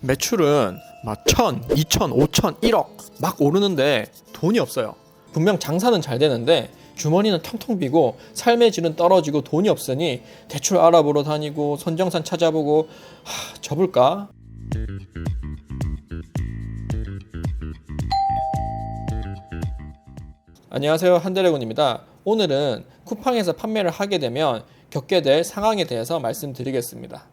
매출은 막 1000, 2000, 5000, 1억 막 오르는데 돈이 없어요. 분명 장사는 잘 되는데 주머니는 텅텅 비고 삶의 질은 떨어지고 돈이 없으니 대출 알아보러 다니고 선정산 찾아보고 접을까? 안녕하세요, 한드래곤입니다. 오늘은 쿠팡에서 판매를 하게 되면 겪게 될 상황에 대해서 말씀드리겠습니다.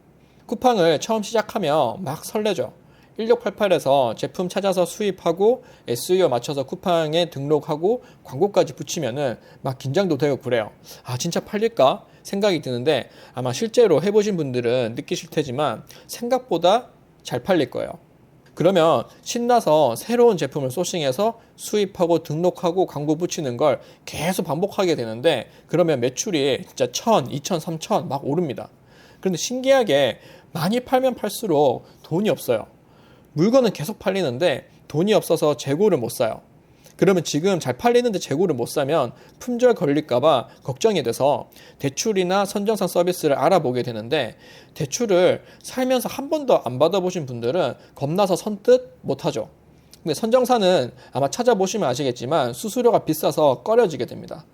쿠팡을 처음 시작하면 막 설레죠. 1688에서 제품 찾아서 수입하고 SEO 맞춰서 쿠팡에 등록하고 광고까지 붙이면은 막 긴장도 되고 그래요. 진짜 팔릴까? 생각이 드는데 아마 실제로 해보신 분들은 느끼실 테지만 생각보다 잘 팔릴 거예요. 그러면 신나서 새로운 제품을 소싱해서 수입하고 등록하고 광고 붙이는 걸 계속 반복하게 되는데 그러면 매출이 진짜 1000, 2000, 3000 막 오릅니다. 그런데 신기하게 많이 팔면 팔수록 돈이 없어요. 물건은 계속 팔리는데 돈이 없어서 재고를 못 사요. 그러면 지금 잘 팔리는데 재고를 못 사면 품절 걸릴까봐 걱정이 돼서 대출이나 선정산 서비스를 알아보게 되는데 대출을 살면서 한 번도 안 받아보신 분들은 겁나서 선뜻 못하죠. 근데 선정산은 아마 찾아보시면 아시겠지만 수수료가 비싸서 꺼려지게 됩니다.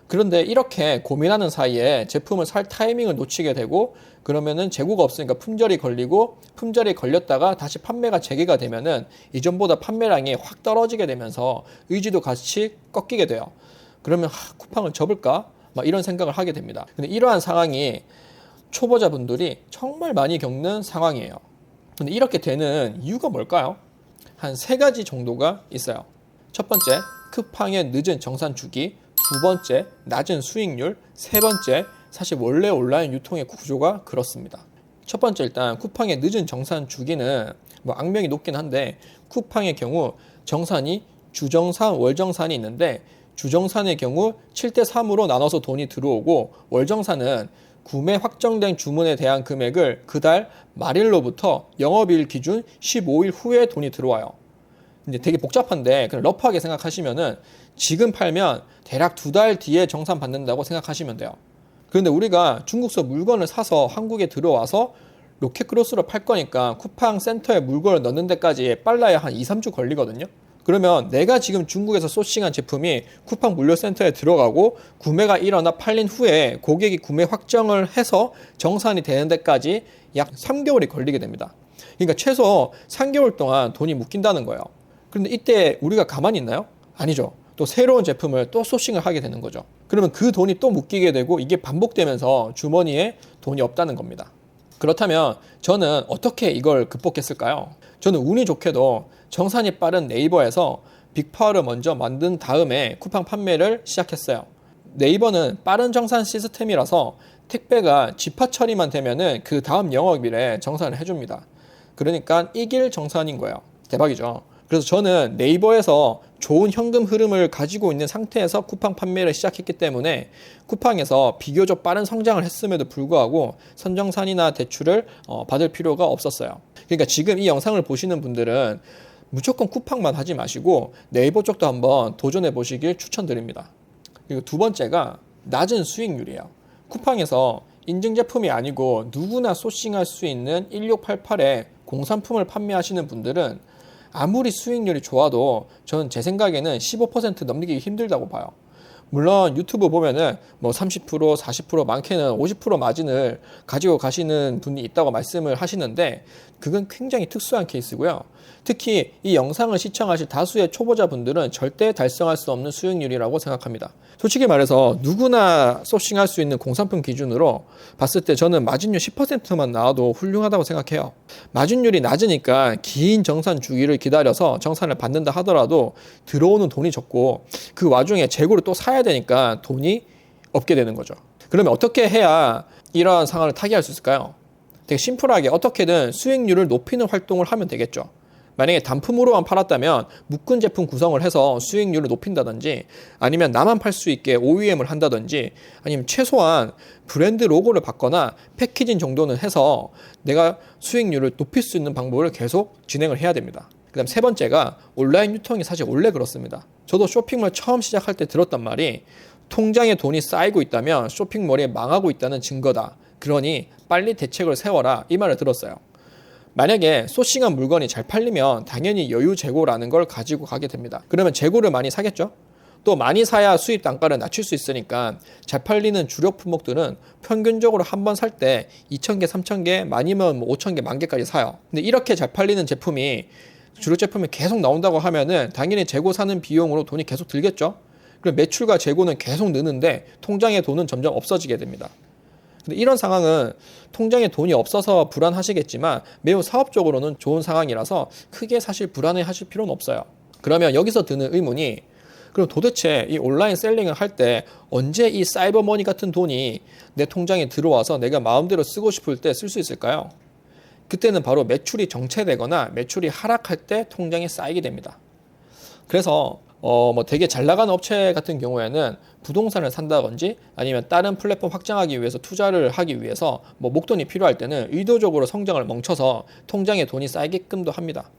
그런데 이렇게 고민하는 사이에 제품을 살 타이밍을 놓치게 되고 그러면은 재고가 없으니까 품절이 걸리고 품절이 걸렸다가 다시 판매가 재개가 되면은 이전보다 판매량이 확 떨어지게 되면서 의지도 같이 꺾이게 돼요. 그러면 쿠팡을 접을까? 막 이런 생각을 하게 됩니다. 근데 이러한 상황이 초보자분들이 정말 많이 겪는 상황이에요. 근데 이렇게 되는 이유가 뭘까요? 한 3가지 정도가 있어요. 첫 번째, 쿠팡의 늦은 정산 주기. 두 번째, 낮은 수익률. 세 번째, 사실 원래 온라인 유통의 구조가 그렇습니다. 첫 번째, 일단 쿠팡의 늦은 정산 주기는 악명이 높긴 한데 쿠팡의 경우 정산이 주정산, 월정산이 있는데 주정산의 경우 7대3으로 나눠서 돈이 들어오고 월정산은 구매 확정된 주문에 대한 금액을 그달 말일로부터 영업일 기준 15일 후에 돈이 들어와요. 이제 되게 복잡한데 그냥 러프하게 생각하시면은 지금 팔면 대략 2달 뒤에 정산 받는다고 생각하시면 돼요. 그런데 우리가 중국서 물건을 사서 한국에 들어와서 로켓크로스로 팔 거니까 쿠팡 센터에 물건을 넣는 데까지 빨라야 한 2, 3주 걸리거든요. 그러면 내가 지금 중국에서 소싱한 제품이 쿠팡 물류센터에 들어가고 구매가 일어나 팔린 후에 고객이 구매 확정을 해서 정산이 되는 데까지 약 3개월이 걸리게 됩니다. 그러니까 최소 3개월 동안 돈이 묶인다는 거예요. 그런데 이때 우리가 가만히 있나요? 아니죠. 또 새로운 제품을 또 소싱을 하게 되는 거죠. 그러면 그 돈이 또 묶이게 되고 이게 반복되면서 주머니에 돈이 없다는 겁니다. 그렇다면 저는 어떻게 이걸 극복했을까요? 저는 운이 좋게도 정산이 빠른 네이버에서 빅파워를 먼저 만든 다음에 쿠팡 판매를 시작했어요. 네이버는 빠른 정산 시스템이라서 택배가 집화 처리만 되면은 그 다음 영업일에 정산을 해줍니다. 그러니까 이길 정산인 거예요. 대박이죠. 그래서 저는 네이버에서 좋은 현금 흐름을 가지고 있는 상태에서 쿠팡 판매를 시작했기 때문에 쿠팡에서 비교적 빠른 성장을 했음에도 불구하고 선정산이나 대출을 받을 필요가 없었어요. 그러니까 지금 이 영상을 보시는 분들은 무조건 쿠팡만 하지 마시고 네이버 쪽도 한번 도전해 보시길 추천드립니다. 그리고 두 번째가 낮은 수익률이에요. 쿠팡에서 인증 제품이 아니고 누구나 소싱할 수 있는 1688의 공산품을 판매하시는 분들은 아무리 수익률이 좋아도 저는 제 생각에는 15% 넘기기 힘들다고 봐요. 물론 유튜브 보면은 30%, 40%, 많게는 50% 마진을 가지고 가시는 분이 있다고 말씀을 하시는데 그건 굉장히 특수한 케이스고요. 특히 이 영상을 시청하실 다수의 초보자분들은 절대 달성할 수 없는 수익률이라고 생각합니다. 솔직히 말해서 누구나 소싱할 수 있는 공산품 기준으로 봤을 때 저는 마진율 10%만 나와도 훌륭하다고 생각해요. 마진율이 낮으니까 긴 정산 주기를 기다려서 정산을 받는다 하더라도 들어오는 돈이 적고 그 와중에 재고를 또 사야 되니까 돈이 없게 되는 거죠. 그러면 어떻게 해야 이러한 상황을 타개할 수 있을까요? 되게 심플하게 어떻게든 수익률을 높이는 활동을 하면 되겠죠. 만약에 단품으로만 팔았다면 묶은 제품 구성을 해서 수익률을 높인다든지 아니면 나만 팔 수 있게 OEM을 한다든지 아니면 최소한 브랜드 로고를 바거나 패키징 정도는 해서 내가 수익률을 높일 수 있는 방법을 계속 진행을 해야 됩니다. 그 다음 세 번째가 온라인 유통이 사실 원래 그렇습니다. 저도 쇼핑몰 처음 시작할 때 들었단 말이 통장에 돈이 쌓이고 있다면 쇼핑몰이 망하고 있다는 증거다. 그러니 빨리 대책을 세워라 이 말을 들었어요. 만약에 소싱한 물건이 잘 팔리면 당연히 여유 재고라는 걸 가지고 가게 됩니다. 그러면 재고를 많이 사겠죠? 또 많이 사야 수입 단가를 낮출 수 있으니까 잘 팔리는 주력 품목들은 평균적으로 한 번 살 때 2,000개, 3,000개, 많이면 5,000개, 10,000개까지 사요. 근데 이렇게 잘 팔리는 제품이 주력 제품이 계속 나온다고 하면은 당연히 재고 사는 비용으로 돈이 계속 들겠죠? 그럼 매출과 재고는 계속 느는데 통장에 돈은 점점 없어지게 됩니다. 근데 이런 상황은 통장에 돈이 없어서 불안하시겠지만 매우 사업적으로는 좋은 상황이라서 크게 사실 불안해 하실 필요는 없어요. 그러면 여기서 드는 의문이 그럼 도대체 이 온라인 셀링을 할 때 언제 이 사이버머니 같은 돈이 내 통장에 들어와서 내가 마음대로 쓰고 싶을 때 쓸 수 있을까요? 그때는 바로 매출이 정체되거나 매출이 하락할 때 통장에 쌓이게 됩니다. 그래서 되게 잘 나가는 업체 같은 경우에는 부동산을 산다든지 아니면 다른 플랫폼 확장하기 위해서 투자를 하기 위해서 목돈이 필요할 때는 의도적으로 성장을 멈춰서 통장에 돈이 쌓이게끔도 합니다.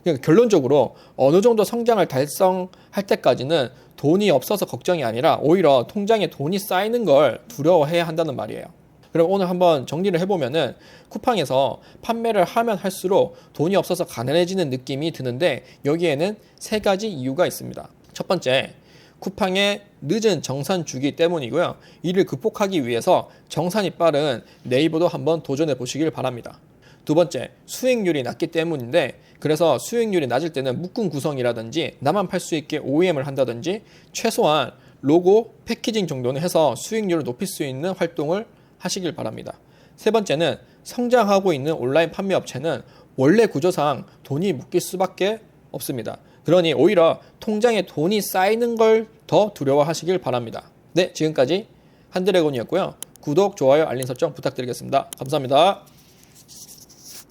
그러니까 결론적으로 어느 정도 성장을 달성할 때까지는 돈이 없어서 걱정이 아니라 오히려 통장에 돈이 쌓이는 걸 두려워해야 한다는 말이에요. 그럼 오늘 한번 정리를 해보면은 쿠팡에서 판매를 하면 할수록 돈이 없어서 가난해지는 느낌이 드는데 여기에는 세 가지 이유가 있습니다. 첫 번째, 쿠팡의 늦은 정산 주기 때문이고요. 이를 극복하기 위해서 정산이 빠른 네이버도 한번 도전해 보시길 바랍니다. 두 번째, 수익률이 낮기 때문인데 그래서 수익률이 낮을 때는 묶음 구성이라든지 나만 팔 수 있게 OEM을 한다든지 최소한 로고, 패키징 정도는 해서 수익률을 높일 수 있는 활동을 하시길 바랍니다. 세 번째는 성장하고 있는 온라인 판매 업체는 원래 구조상 돈이 묶일 수밖에 없습니다. 그러니 오히려 통장에 돈이 쌓이는 걸 더 두려워하시길 바랍니다. 네, 지금까지 한드래곤이었고요. 구독, 좋아요, 알림 설정 부탁드리겠습니다. 감사합니다.